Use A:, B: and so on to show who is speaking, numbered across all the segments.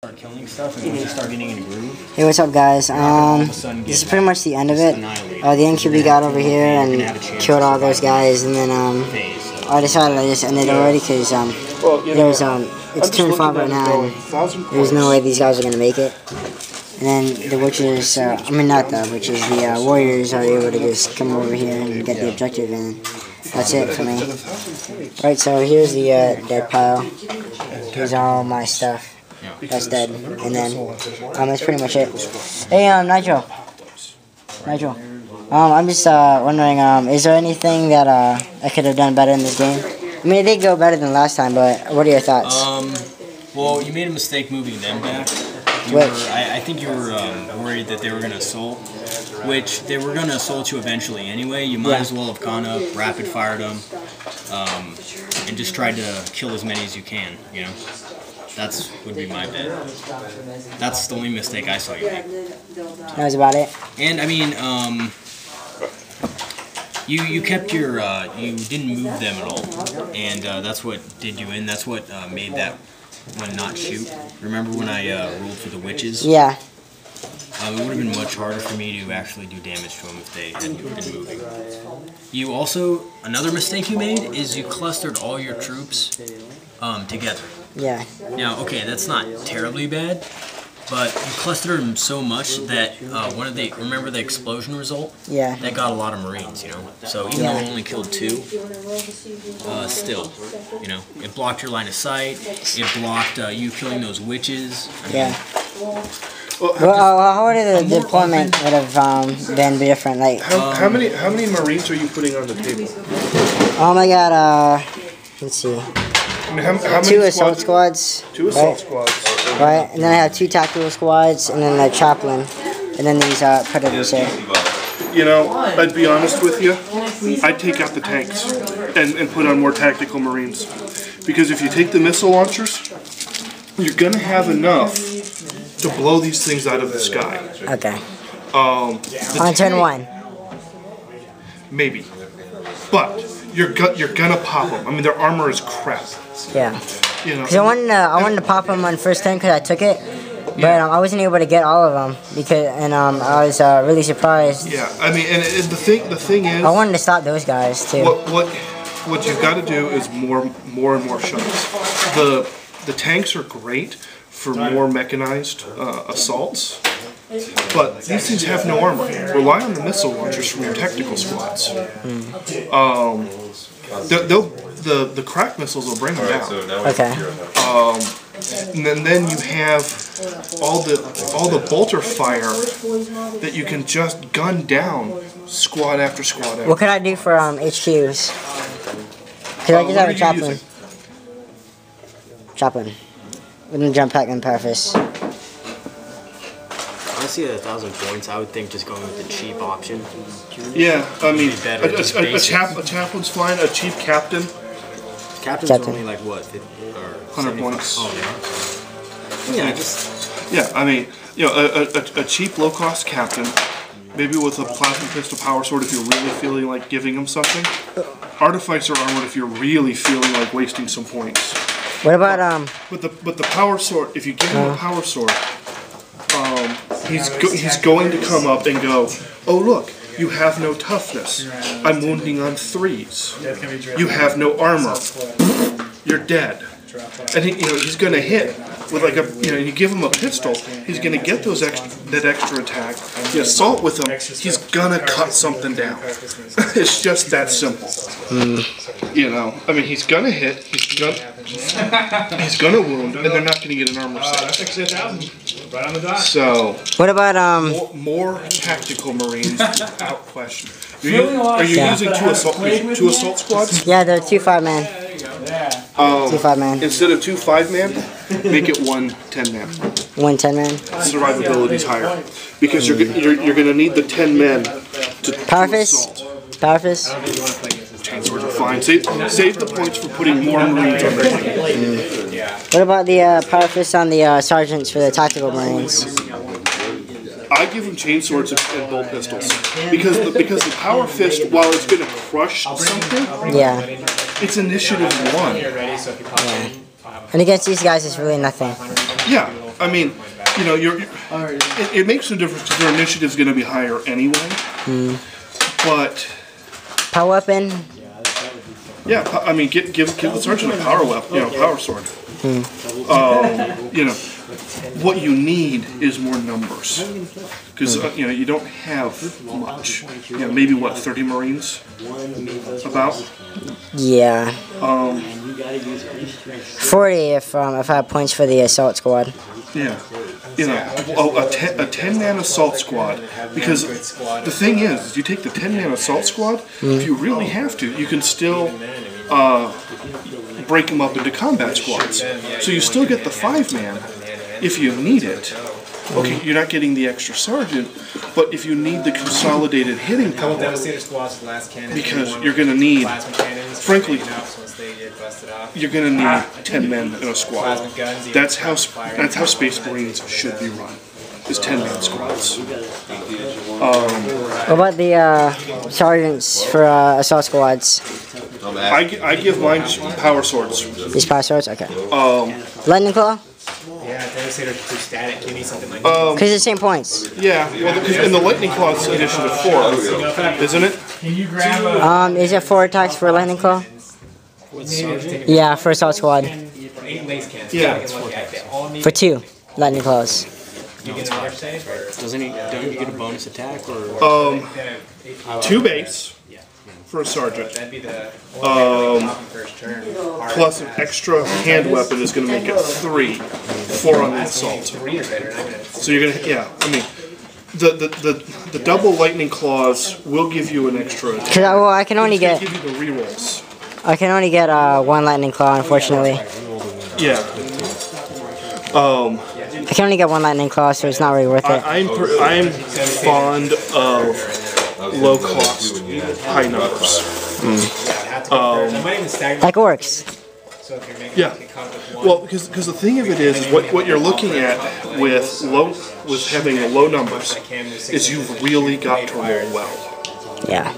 A: Start killing stuff, and once you start getting in a groove.
B: Hey, what's up, guys? This is pretty much the end of it. The NQB got over here and killed all those guys, and then I decided I just ended already because it's turn 5 right now, and there's no way these guys are gonna make it. And then the witches, not the witches, the warriors are able to just come over here and get the objective, and that's it for me. Right, so here's the dead pile. Here's all my stuff. That's dead, and then that's pretty much it. Hey, Nigel. I'm just wondering, is there anything that I could have done better in this game? I mean, it did go better than last time, but what are your thoughts?
A: Well, you made a mistake moving them back. I think you were worried that they were going to assault, which they were going to assault you eventually anyway. You might as well have gone up, rapid fired them, and just tried to kill as many as you can. You know. That's would be my bet. That's the only mistake I saw you make.
B: That was about it.
A: And I mean, you kept your you didn't move them at all, and that's what did you in. That's what made that one not shoot. Remember when I rolled for the witches?
B: Yeah.
A: It would have been much harder for me to actually do damage to them if they hadn't been moving. You also, another mistake you made is you clustered all your troops together.
B: Yeah.
A: Now, okay, that's not terribly bad, but you clustered them so much that remember the explosion result?
B: Yeah.
A: That got a lot of Marines, you know. So even though it only killed 2, still, you know, it blocked your line of sight. It blocked you killing those witches.
B: How would the deployment would have been different? Like
C: how many Marines are you putting on the table?
B: Oh my God! Let's see.
C: I mean, how many
B: 2 assault squads.
C: 2 assault squads.
B: Right, and then I have 2 tactical squads, and then a chaplain, and then these predators here.
C: You know, I'd be honest with you. I'd take out the tanks and put on more tactical Marines, because if you take the missile launchers, you're gonna have enough to blow these things out of the sky.
B: Okay. On turn 1.
C: Maybe, but you're gonna pop them. I mean, their armor is crap.
B: Yeah.
C: You know.
B: Because I wanted to pop them on first turn because I took it, but I wasn't able to get all of them I was really surprised.
C: Yeah, I mean, and the thing is,
B: I wanted to stop those guys too.
C: What you've got to do is more and more shots. The tanks are great for more mechanized assaults, but these things have no armor. Rely on the missile launchers from your technical squads. The crack missiles will bring them down.
B: Okay.
C: And then you have all the bolter fire that you can just gun down squad after squad after.
B: What can I do for HQs? Because I just have a chaplain. Chaplain. With a jump pack and parafis.
A: Honestly, at 1,000 points, I would think just going with the cheap option.
C: Yeah, I mean, a chaplain's fine. A cheap captain.
A: Captain's only like what,
C: 100 points.
A: Oh yeah.
C: Yeah, I mean, you know, a cheap low-cost captain, maybe with a plasma pistol power sword if you're really feeling like giving him something. Artificer armor if you're really feeling like wasting some points.
B: What about
C: But the power sword, if you give him a power sword, he's going to come up and go, oh look, you have no toughness. I'm wounding on 3s. You have no armor. You're dead. And he's going to hit with like you give him a pistol, he's going to get that extra attack. You assault with him, he's going to cut something down. It's just that simple. You know, I mean, he's going to hit, he's going to wound, and they're not going to get an armor save. So,
B: what about
C: more tactical Marines without question. Are you using two assault squads?
B: Yeah, they're 2 5-man. 2 5-man.
C: Instead of 2 5-man, make it 1 10-man.
B: 1 10-man.
C: Survivability's higher because you're going to need the 10 men to
B: Parafis. Parafis.
C: Chainswords are fine. Save the points for putting more Marines on their team.
B: What about the Parafis on the sergeants for the tactical Marines?
C: I give them chainswords and bolt pistols because the power fist, while it's going to crush something, it's initiative 1.
B: Yeah. And against these guys, it's really nothing.
C: Yeah. I mean, you know, it makes no difference because their initiative's going to be higher anyway. But
B: power weapon.
C: Yeah, I mean, give the sergeant a power weapon, you know, power sword. You know, what you need is more numbers because you know you don't have much. You know, maybe what 30 Marines about.
B: Yeah. 40 if I have points for the assault squad.
C: Yeah. You know, a 10-man assault squad. Because the thing is, you take the 10-man assault squad. If you really have to, you can still break them up into combat squads. So you still get the 5-man if you need it. Okay, you're not getting the extra sergeant, but if you need the consolidated hitting power, because you're going to need, frankly, you're going to need 10 men in a squad. That's how Space Marines should be run, is 10-man squads.
B: What about the sergeants for assault squads?
C: I give mine power swords.
B: These power swords? Okay. Lightning Claw?
D: Yeah, Devastator too static. You need something like
B: that. Because it's the same points.
C: Yeah, well, in the Lightning Claw it's initiative 4, isn't it?
D: Can you grab
B: is it 4 attacks for Lightning Claw? Yeah, for assault squad.
C: Yeah.
B: For 2 Lightning Claws.
A: Don't you get a bonus attack or?
C: 2 base for a sergeant. Plus an extra hand weapon is going to make it 3. 4 on the assault. So you're going to, yeah, I mean, the double lightning claws will give you an extra attack.
B: Well, I can only get.
C: Give you the rerolls.
B: I can only get 1 lightning claw, unfortunately.
C: Yeah.
B: I can only get 1 lightning claw, so it's not really worth it.
C: I'm fond of low cost, high numbers.
B: Like orcs.
C: Yeah. Well, because the thing of it is what you're looking at with having low numbers is you've really got to roll well.
B: Yeah.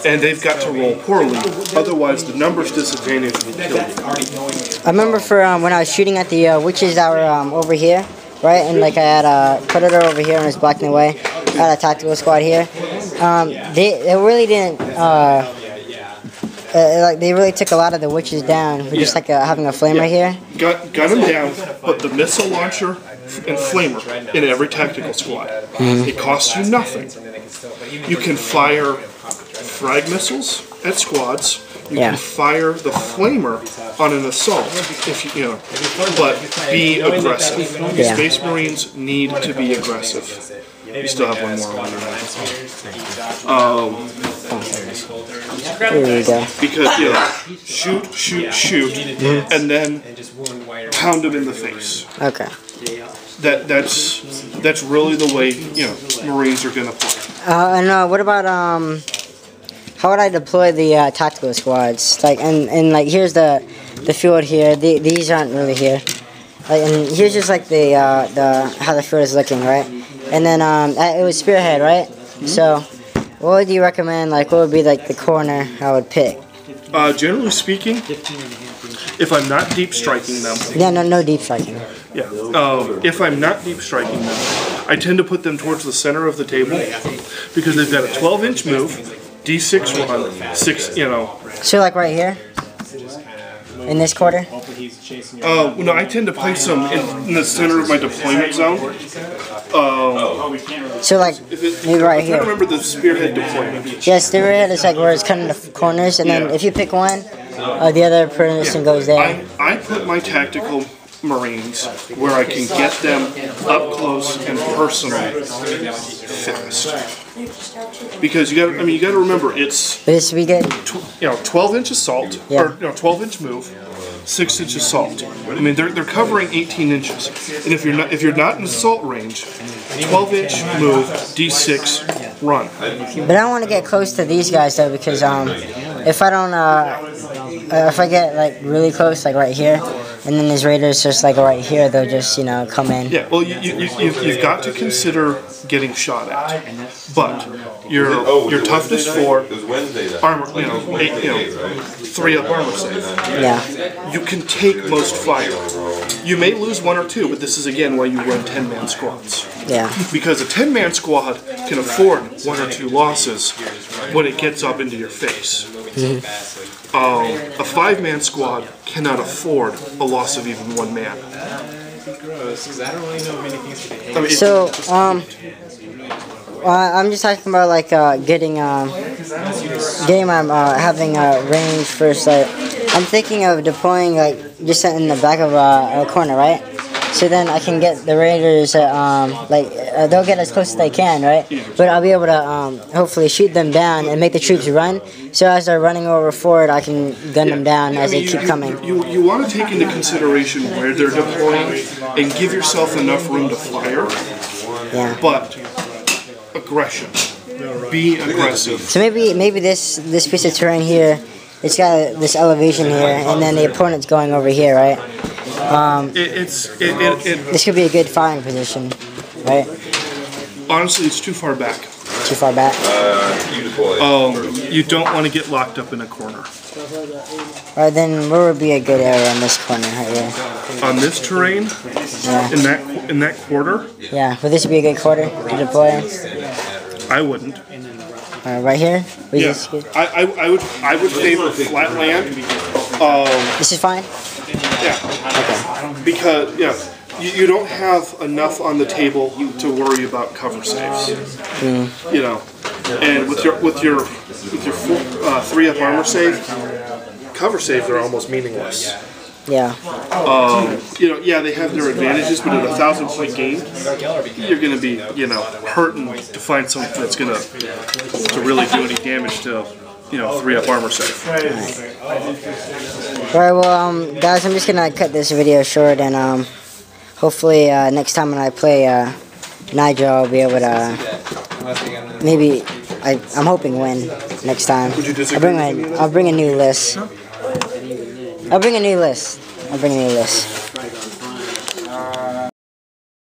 C: And they've got to roll poorly, otherwise the numbers disadvantage will kill you.
B: I remember for when I was shooting at the witches that were over here, right, and like I had a predator over here and was blocking the way. I had a tactical squad here. They really didn't. Like they really took a lot of the witches down. We're just like having a flame right here.
C: Got them down, but the missile launcher and flamer in every tactical squad. It costs you nothing. You can fire frag missiles at squads. You can fire the flamer on an assault, if you know, but be aggressive. Space Marines need to be aggressive. You still have one more on
B: There we go.
C: Because shoot, and then pound them in the face.
B: Okay.
C: That's really the way Marines are gonna play.
B: And what about how would I deploy the tactical squads? Like and like here's the field here. These aren't really here. Like and here's just like the how the field is looking, right? And then it was spearhead, right? So what would you recommend? Like what would be like the corner I would pick?
C: Generally speaking, if I'm not deep striking them.
B: Yeah, no deep striking.
C: Yeah. If I'm not deep striking them, I tend to put them towards the center of the table because they've got a 12-inch move, D6 run, 6.
B: So like right here. In this quarter?
C: No, I tend to place them in the center of my deployment zone.
B: So like, maybe right here.
C: I don't remember the spearhead deployment.
B: Yes, spearhead is like where it's cutting the corners, and then if you pick one, the other person goes there.
C: I put my tactical Marines where I can get them up close and personal fast. Because you got to remember it's
B: this we get
C: 12-inch assault or 12-inch move, 6-inch assault. I mean they're covering 18 inches, and if you're not in assault range, 12-inch move, D6 run.
B: But I want to get close to these guys though because if I don't if I get like really close like right here and then these raiders just like right here, they'll just come in.
C: Yeah, well, you've got to consider getting shot at, but your toughness 4, armor, 3 up armor save.
B: Yeah.
C: You can take most fire. You may lose 1 or 2, but this is again why you run 10-man squads.
B: Yeah.
C: Because a 10-man squad can afford 1 or 2 losses when it gets up into your face. A 5-man squad cannot afford a loss of even 1 man.
B: So, I'm just talking about like getting having a range first. Like, I'm thinking of deploying like just in the back of a corner, right? So then I can get the raiders. They'll get as close as they can, right? But I'll be able to hopefully shoot them down and make the troops run. So as they're running over forward, I can gun them down as they keep coming.
C: You want to take into consideration where they're deploying and give yourself enough room to fire.
B: Yeah.
C: But aggression. Be aggressive.
B: So maybe this piece of terrain here, it's got this elevation here, and then the opponent's going over here, right? This could be a good firing position, right?
C: Honestly, it's too far back.
B: Too far back?
C: You don't want to get locked up in a corner.
B: Alright, then where would be a good area on this corner right here?
C: On this terrain?
B: Yeah.
C: In that quarter?
B: Yeah, would this be a good quarter to deploy?
C: I wouldn't.
B: Right here?
C: Yeah. I would favor flat land.
B: This is fine?
C: Yeah.
B: Okay.
C: Because you don't have enough on the table to worry about cover saves. And with your 3 up armor save, cover saves are almost meaningless.
B: Yeah.
C: They have their advantages, but at a 1,000-point game, you're going to be, hurting to find something that's going to really do any damage to, 3 up armor save.
B: Alright, well, guys, I'm just going to cut this video short, and hopefully next time when I play Nigel, I'll be able to maybe, I'm hoping win next time.
C: Would you disagree?
B: I'll bring a new list. I'll bring a new list.